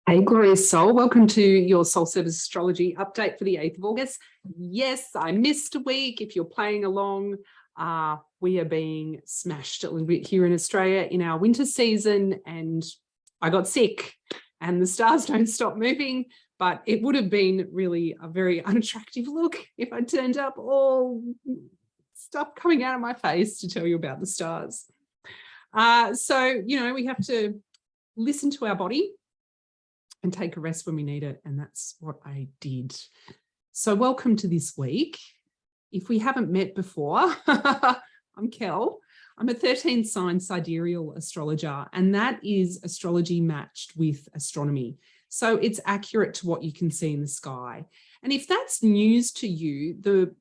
Hey, glorious soul. Welcome to your Soul Service Astrology update for the 8th of August. Yes, I missed a week. If you're playing along, we are being smashed a little bit here in Australia in our winter season, and I got sick and the stars don't stop moving, but it would have been really a very unattractive look if I turned up all stuff coming out of my face to tell you about the stars. So, we have to listen to our body and take a rest when we need it. And that's what I did. So welcome to this week. If we haven't met before, I'm Kel. I'm a 13-sign sidereal astrologer, and that is astrology matched with astronomy. So it's accurate to what you can see in the sky. And if that's news to you, the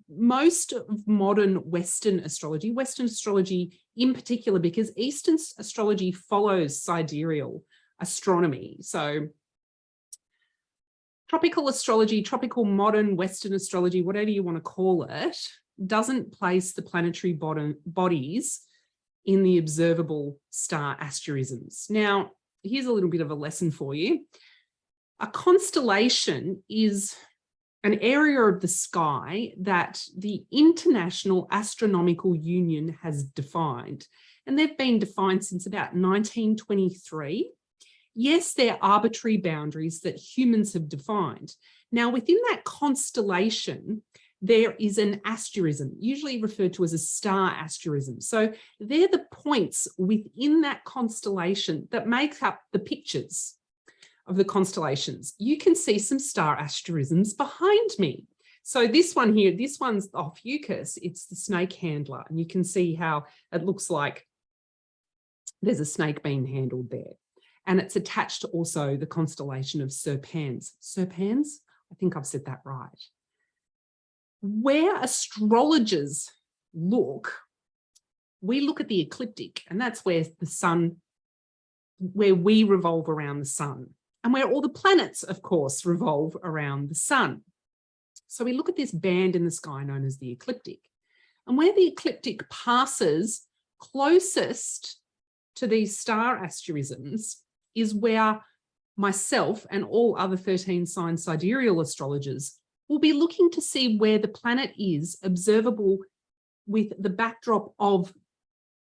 most of modern Western astrology in particular, because Eastern astrology follows sidereal astronomy. So tropical astrology, tropical modern Western astrology, whatever you want to call it, doesn't place the planetary bodies in the observable star asterisms. Now, here's a little bit of a lesson for you. A constellation is an area of the sky that the International Astronomical Union has defined, and they've been defined since about 1923. Yes, they're arbitrary boundaries that humans have defined. Now, within that constellation, there is an asterism, usually referred to as a star asterism. So they're the points within that constellation that make up the pictures of the constellations. You can see some star asterisms behind me. So this one here, this one's Ophiuchus, it's the snake handler, and you can see how it looks like there's a snake being handled there. And it's attached to also the constellation of Serpens. Serpens? I think I've said that right. Where astrologers look, we look at the ecliptic, and that's where the sun, where we revolve around the sun, and where all the planets, of course, revolve around the sun. So we look at this band in the sky known as the ecliptic. And where the ecliptic passes closest to these star asterisms is where myself and all other 13-sign sidereal astrologers will be looking to see where the planet is observable with the backdrop of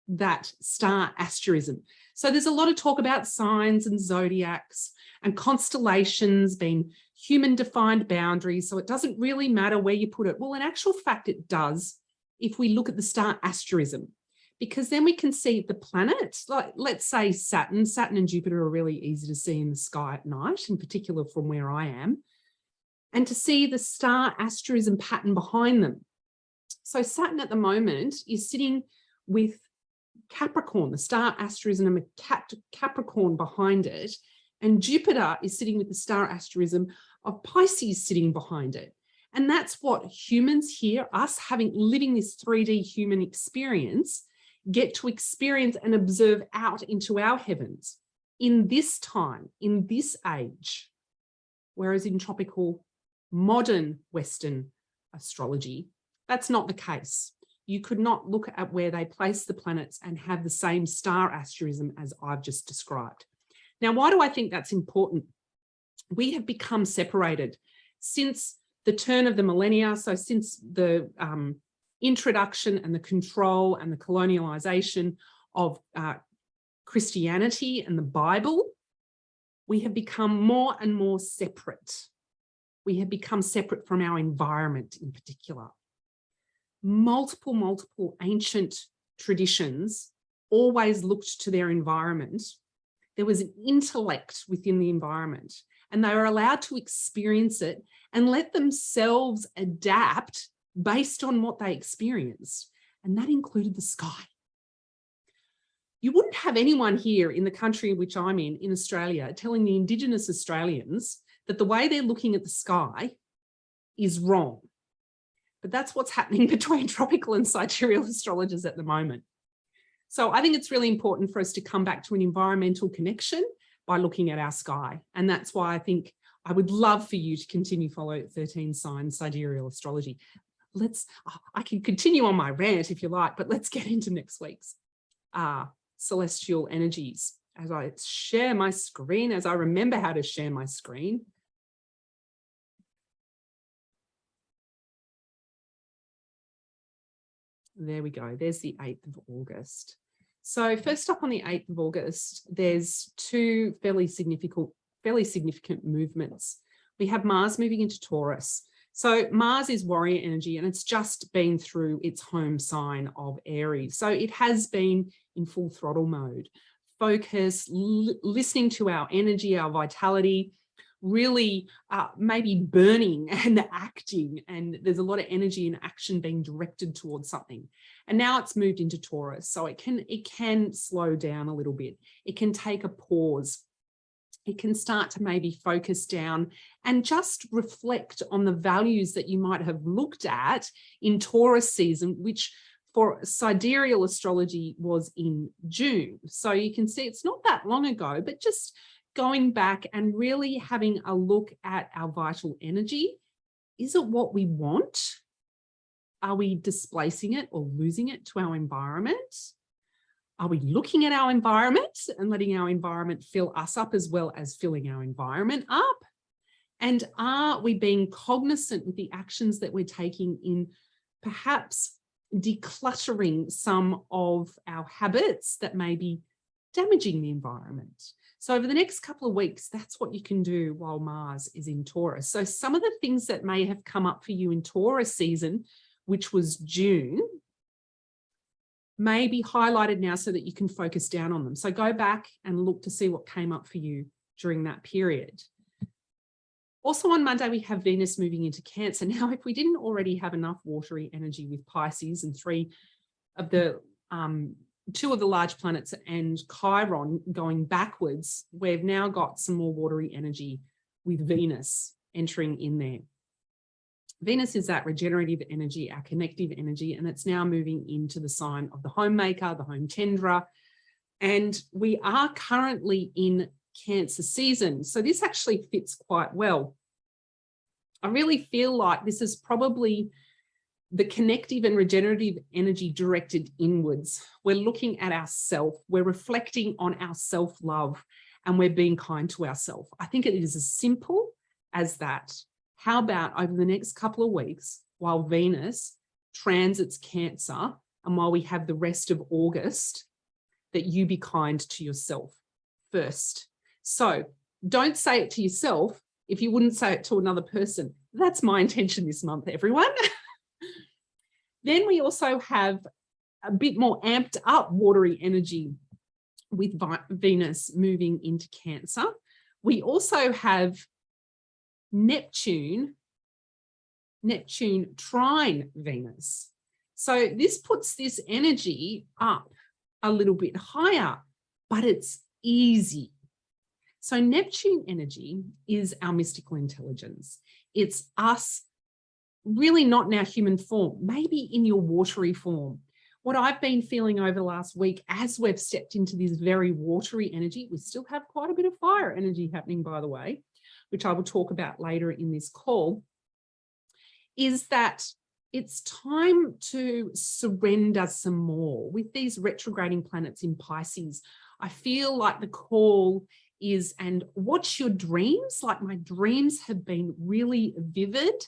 that star asterism. So there's a lot of talk about signs and zodiacs and constellations being human-defined boundaries, so it doesn't really matter where you put it. Well, in actual fact, it does if we look at the star asterism, because then we can see the planets, like let's say Saturn and Jupiter are really easy to see in the sky at night, in particular from where I am, and to see the star asterism pattern behind them. So Saturn at the moment is sitting with Capricorn, the star asterism of Capricorn behind it, and Jupiter is sitting with the star asterism of Pisces sitting behind it. And that's what humans here, us living this 3D human experience, get to experience and observe out into our heavens in this time, in this age. Whereas in tropical modern Western astrology, that's not the case. You could not look at where they place the planets and have the same star asterism as I've just described. Now, why do I think that's important? We have become separated since the turn of the millennia, so since the introduction and the control and the colonialization of Christianity and the Bible, we have become more and more separate. We have become separate from our environment in particular. Multiple ancient traditions always looked to their environment. There was an intellect within the environment, and they were allowed to experience it and let themselves adapt based on what they experienced, and that included the sky. You wouldn't have anyone here in the country in which I'm in Australia, telling the Indigenous Australians that the way they're looking at the sky is wrong. But that's what's happening between tropical and sidereal astrologers at the moment. So I think it's really important for us to come back to an environmental connection by looking at our sky. And that's why I think I would love for you to continue follow 13-sign sidereal astrology. I can continue on my rant if you like, but let's get into next week's celestial energies. as I share my screen, as I remember how to share my screen. There we go. There's the 8th of August. So first up on the 8th of August, there's two fairly significant movements. We have Mars moving into Taurus. So Mars is warrior energy, and it's just been through its home sign of Aries. So it has been in full throttle mode, focus, listening to our energy, our vitality, really maybe burning and acting. And there's a lot of energy and action being directed towards something. And now it's moved into Taurus. So it can slow down a little bit. It can take a pause. It can start to maybe focus down and just reflect on the values that you might have looked at in Taurus season, which for Sidereal Astrology was in June. So you can see it's not that long ago, but just going back and really having a look at our vital energy. Is it what we want? Are we displacing it or losing it to our environment? Are we looking at our environment and letting our environment fill us up as well as filling our environment up? And are we being cognizant with the actions that we're taking in perhaps decluttering some of our habits that may be damaging the environment? So over the next couple of weeks, that's what you can do while Mars is in Taurus. So some of the things that may have come up for you in Taurus season, which was June, may be highlighted now so that you can focus down on them. So go back and look to see what came up for you during that period. Also on Monday, we have Venus moving into Cancer. Now, if we didn't already have enough watery energy with Pisces and two of the large planets and Chiron going backwards, we've now got some more watery energy with Venus entering in there. Venus is that regenerative energy, our connective energy, and it's now moving into the sign of the homemaker, the home tenderer. And we are currently in Cancer season. So this actually fits quite well. I really feel like this is probably the connective and regenerative energy directed inwards. We're looking at ourselves, we're reflecting on our self-love, and we're being kind to ourselves. I think it is as simple as that. How about over the next couple of weeks, while Venus transits Cancer and while we have the rest of August, that you be kind to yourself first. So don't say it to yourself if you wouldn't say it to another person. That's my intention this month, everyone. Then we also have a bit more amped up watery energy with Venus moving into Cancer. We also have Neptune trine Venus. So this puts this energy up a little bit higher, but it's easy. So Neptune energy is our mystical intelligence. It's us really not in our human form, maybe in your watery form. What I've been feeling over the last week as we've stepped into this very watery energy, we still have quite a bit of fire energy happening, by the way, which I will talk about later in this call, is that it's time to surrender some more. With these retrograding planets in Pisces, I feel like the call is, and watch your dreams. Like my dreams have been really vivid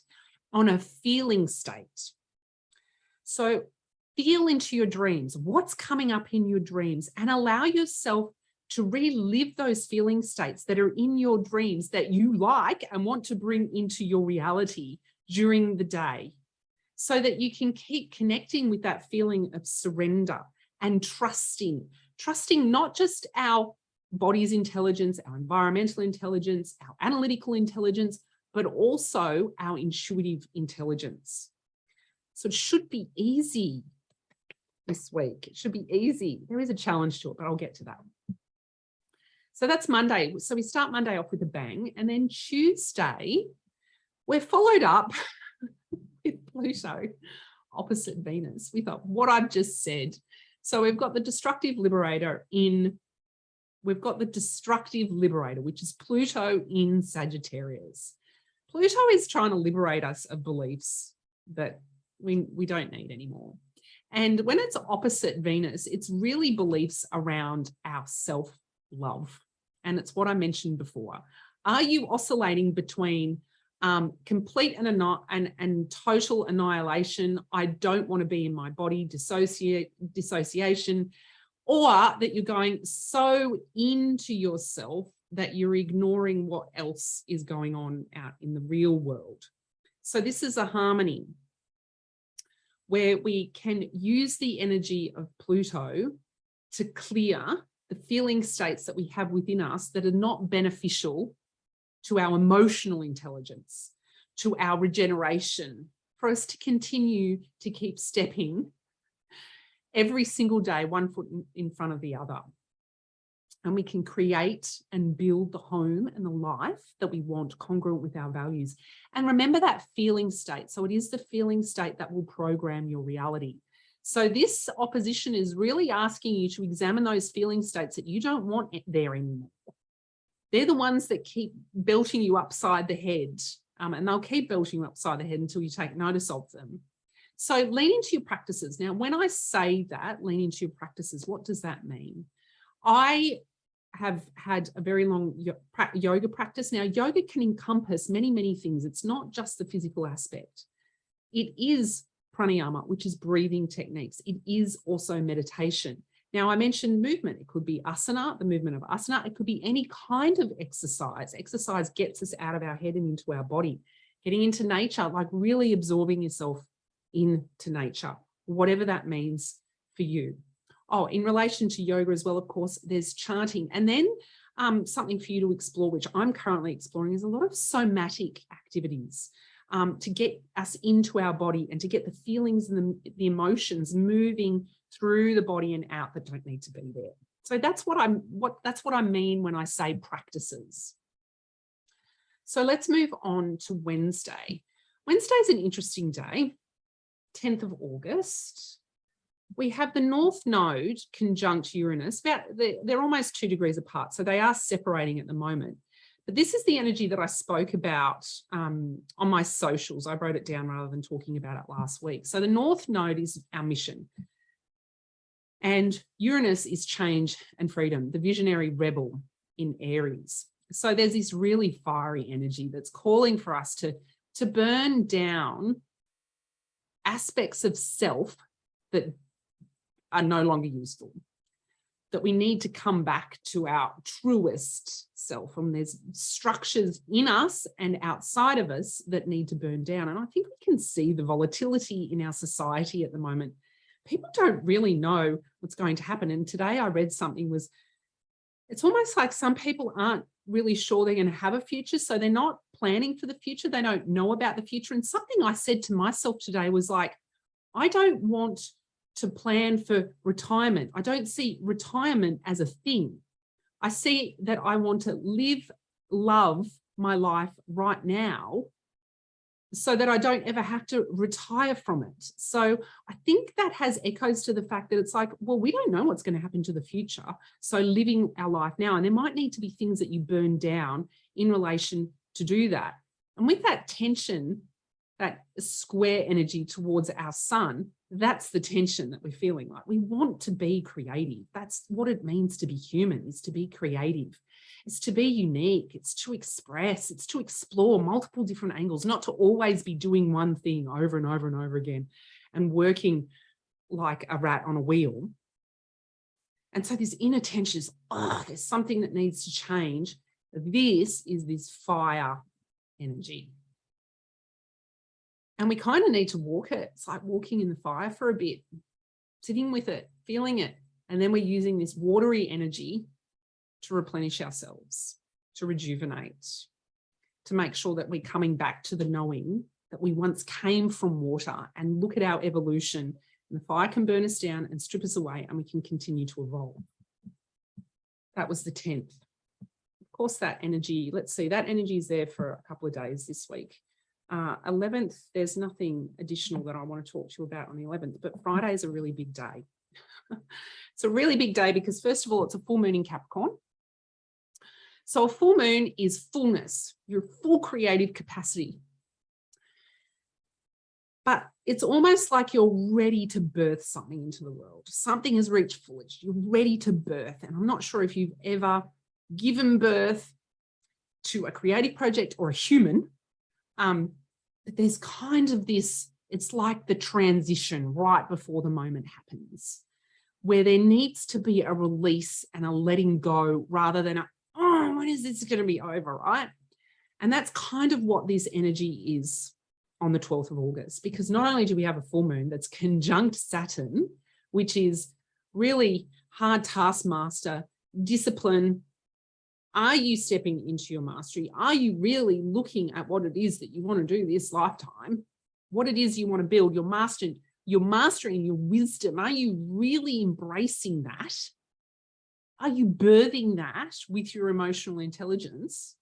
on a feeling state. So feel into your dreams, what's coming up in your dreams, and allow yourself to relive those feeling states that are in your dreams that you like and want to bring into your reality during the day, so that you can keep connecting with that feeling of surrender and trusting not just our body's intelligence, our environmental intelligence, our analytical intelligence, but also our intuitive intelligence. So it should be easy this week. It should be easy. There is a challenge to it, but I'll get to that. So that's Monday. So we start Monday off with a bang, and then Tuesday, we're followed up with Pluto opposite Venus with what I've just said. So we've got the destructive liberator, which is Pluto in Sagittarius. Pluto is trying to liberate us of beliefs that we don't need anymore. And when it's opposite Venus, it's really beliefs around our self love. And it's what I mentioned before. Are you oscillating between complete and total annihilation? I don't want to be in my body, dissociation, or that you're going so into yourself that you're ignoring what else is going on out in the real world. So this is a harmony where we can use the energy of Pluto to clear the feeling states that we have within us that are not beneficial to our emotional intelligence, to our regeneration, for us to continue to keep stepping every single day, one foot in front of the other. And we can create and build the home and the life that we want congruent with our values. And remember that feeling state. So it is the feeling state that will program your reality. So this opposition is really asking you to examine those feeling states that you don't want there anymore. They're the ones that keep belting you upside the head, and they'll keep belting you upside the head until you take notice of them. So lean into your practices. Now, when I say that, lean into your practices, what does that mean? I have had a very long yoga practice. Now, yoga can encompass many, many things. It's not just the physical aspect. It is pranayama, which is breathing techniques. It is also meditation. Now, I mentioned movement. It could be asana, the movement of asana. It could be any kind of exercise. Exercise gets us out of our head and into our body. Getting into nature, like really absorbing yourself into nature, whatever that means for you. Oh, in relation to yoga as well, of course, there's chanting. And then something for you to explore, which I'm currently exploring, is a lot of somatic activities to get us into our body and to get the feelings and the emotions moving through the body and out that don't need to be there. So that's what I mean when I say practices. So let's move on to Wednesday. Wednesday is an interesting day, 10th of August. We have the North Node conjunct Uranus. They're almost 2 degrees apart, so they are separating at the moment. But this is the energy that I spoke about on my socials. I wrote it down rather than talking about it last week. So the North Node is our mission. And Uranus is change and freedom, the visionary rebel in Aries. So there's this really fiery energy that's calling for us to burn down aspects of self that are no longer useful, that we need to come back to our truest self. And there's structures in us and outside of us that need to burn down. And I think we can see the volatility in our society at the moment. People don't really know what's going to happen. And today I read something it's almost like some people aren't really sure they're going to have a future. So they're not planning for the future. They don't know about the future. And something I said to myself today was like, I don't want to plan for retirement. I don't see retirement as a thing. I see that I want to love my life right now so that I don't ever have to retire from it. So I think that has echoes to the fact that it's like, well, we don't know what's going to happen to the future. So living our life now, and there might need to be things that you burn down in relation to do that. And with that tension, that square energy towards our sun, that's the tension that we're feeling. Like we want to be creative. That's what it means to be human, is to be creative. It's to be unique. It's to express. It's to explore multiple different angles, not to always be doing one thing over and over and over again and working like a rat on a wheel. And so this inner tension is, there's something that needs to change. This is this fire energy. And we kind of need to walk it. It's like walking in the fire for a bit, sitting with it, feeling it. And then we're using this watery energy to replenish ourselves, to rejuvenate, to make sure that we're coming back to the knowing that we once came from water, and look at our evolution. And the fire can burn us down and strip us away, and we can continue to evolve. That was the 10th. Of course, that energy, let's see, that energy is there for a couple of days this week. 11th, there's nothing additional that I want to talk to you about on the 11th, but Friday is a really big day. It's a really big day because, first of all, it's a full moon in Capricorn. So a full moon is fullness, your full creative capacity. But it's almost like you're ready to birth something into the world. Something has reached full edge. You're ready to birth. And I'm not sure if you've ever given birth to a creative project or a human, but there's kind of this, it's like the transition right before the moment happens, where there needs to be a release and a letting go rather than when is this going to be over, right? And that's kind of what this energy is on the 12th of August, because not only do we have a full moon that's conjunct Saturn, which is really hard taskmaster, discipline. Are you stepping into your mastery? Are you really looking at what it is that you want to do this lifetime? What it is you want to build, your mastery and your wisdom? Are you really embracing that? Are you birthing that with your emotional intelligence?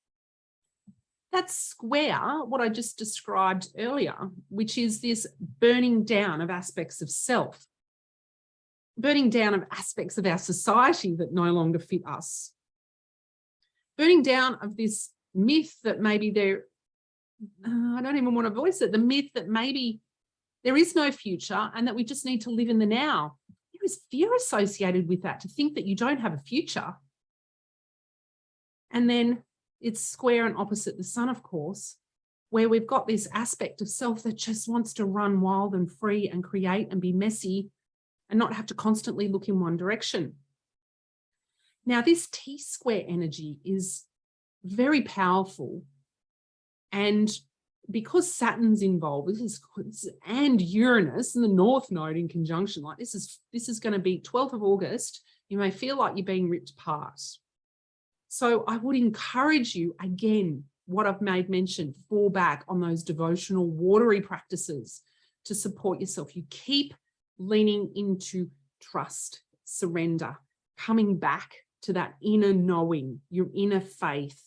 That's square what I just described earlier, which is this burning down of aspects of self, burning down of aspects of our society that no longer fit us, burning down of this myth that maybe I don't even want to voice it, the myth that maybe there is no future and that we just need to live in the now. There is fear associated with that, to think that you don't have a future. And then it's square and opposite the sun, of course, where we've got this aspect of self that just wants to run wild and free and create and be messy and not have to constantly look in one direction. Now, this T-square energy is very powerful. And because Saturn's involved, and Uranus and the North Node in conjunction, like this is going to be 12th of August, you may feel like you're being ripped apart. So I would encourage you, again, what I've made mention, fall back on those devotional watery practices to support yourself. You keep leaning into trust, surrender, coming back to that inner knowing, your inner faith,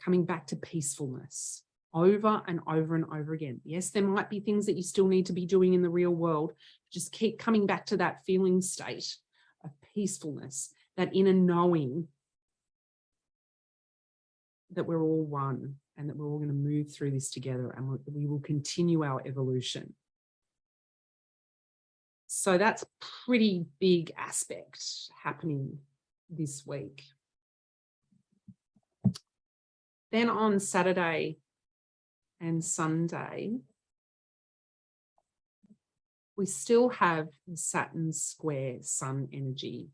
coming back to peacefulness over and over and over again. Yes, there might be things that you still need to be doing in the real world. Just keep coming back to that feeling state of peacefulness, that inner knowing that we're all one and that we're all going to move through this together and we will continue our evolution. So that's a pretty big aspect happening this week. Then on Saturday and Sunday, we still have the Saturn square Sun energy.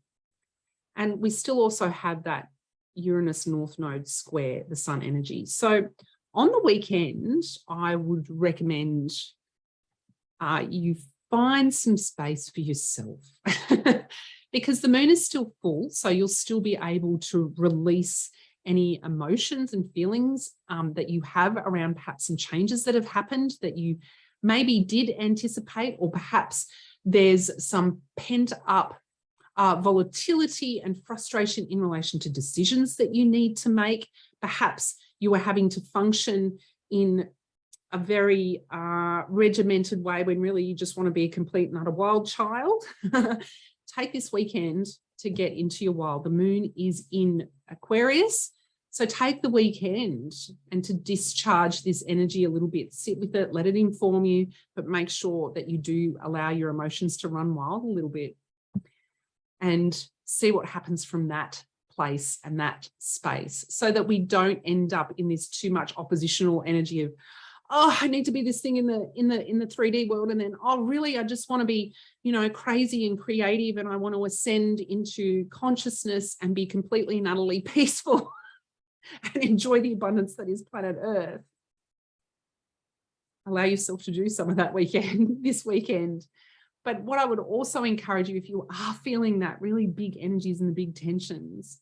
And we still also have that Uranus North Node square the Sun energy. So on the weekend, I would recommend you find some space for yourself because the moon is still full. So you'll still be able to release any emotions and feelings that you have around perhaps some changes that have happened that you maybe did anticipate, or perhaps there's some pent up volatility and frustration in relation to decisions that you need to make. Perhaps you are having to function in a very regimented way when really you just want to be a complete and utter wild child. Take this weekend to get into your wild. The moon is in Aquarius. So take the weekend and to discharge this energy a little bit, sit with it, let it inform you, but make sure that you do allow your emotions to run wild a little bit and see what happens from that place and that space, so that we don't end up in this too much oppositional energy of, oh, I need to be this thing in the 3D world, and then, oh, really, I just want to be, crazy and creative, and I want to ascend into consciousness and be completely and utterly peaceful and enjoy the abundance that is planet Earth. Allow yourself to do some of that this weekend. But what I would also encourage you, if you are feeling that really big energies and the big tensions,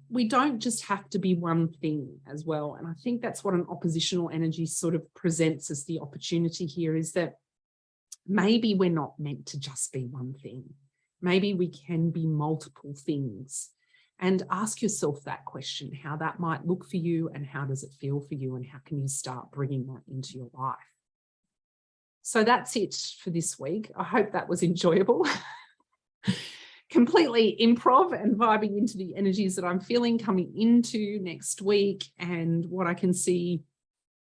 we don't just have to be one thing as well. And I think that's what an oppositional energy sort of presents as the opportunity here, is that maybe we're not meant to just be one thing. Maybe we can be multiple things. And ask yourself that question, how that might look for you and how does it feel for you, and how can you start bringing that into your life? So that's it for this week. I hope that was enjoyable. Completely improv and vibing into the energies that I'm feeling coming into next week and what I can see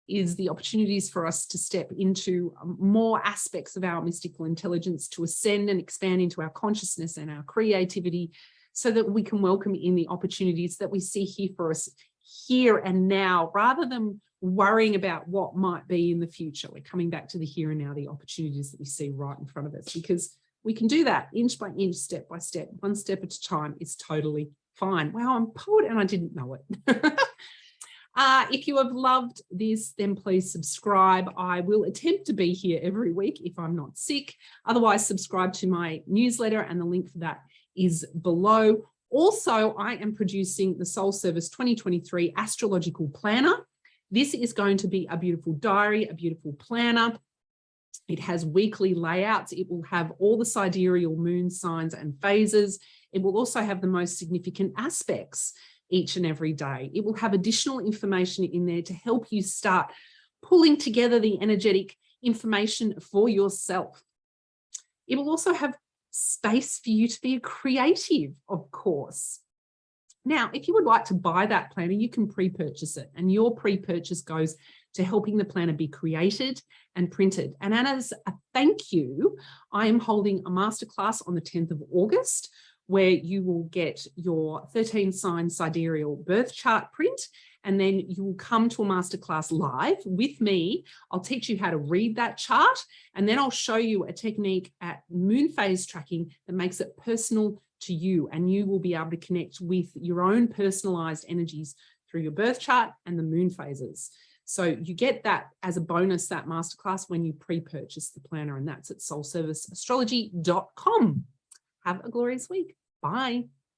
is the opportunities for us to step into more aspects of our mystical intelligence, to ascend and expand into our consciousness and our creativity, so that we can welcome in the opportunities that we see here for us here and now, rather than worrying about what might be in the future. We're coming back to the here and now, the opportunities that we see right in front of us, because we can do that inch by inch, step by step, one step at a time. It's totally fine. Wow, I'm a poet and I didn't know it. If you have loved this, then please subscribe. I will attempt to be here every week if I'm not sick. Otherwise, subscribe to my newsletter, and the link for that is below. Also, I am producing the Soul Service 2023 Astrological Planner. This is going to be a beautiful diary, a beautiful planner. It has weekly layouts. It will have all the sidereal moon signs and phases. It will also have the most significant aspects each and every day. It will have additional information in there to help you start pulling together the energetic information for yourself. It will also have space for you to be a creative, of course. Now, if you would like to buy that planner, you can pre-purchase it, and your pre-purchase goes to helping the planner be created and printed. And as a thank you, I am holding a masterclass on the 10th of August, where you will get your 13 sign sidereal birth chart print, and then you will come to a masterclass live with me. I'll teach you how to read that chart, and then I'll show you a technique at moon phase tracking that makes it personal to you, and you will be able to connect with your own personalized energies through your birth chart and the moon phases. So you get that as a bonus, that masterclass, when you pre-purchase the planner, and that's at soulserviceastrology.com. Have a glorious week. Bye.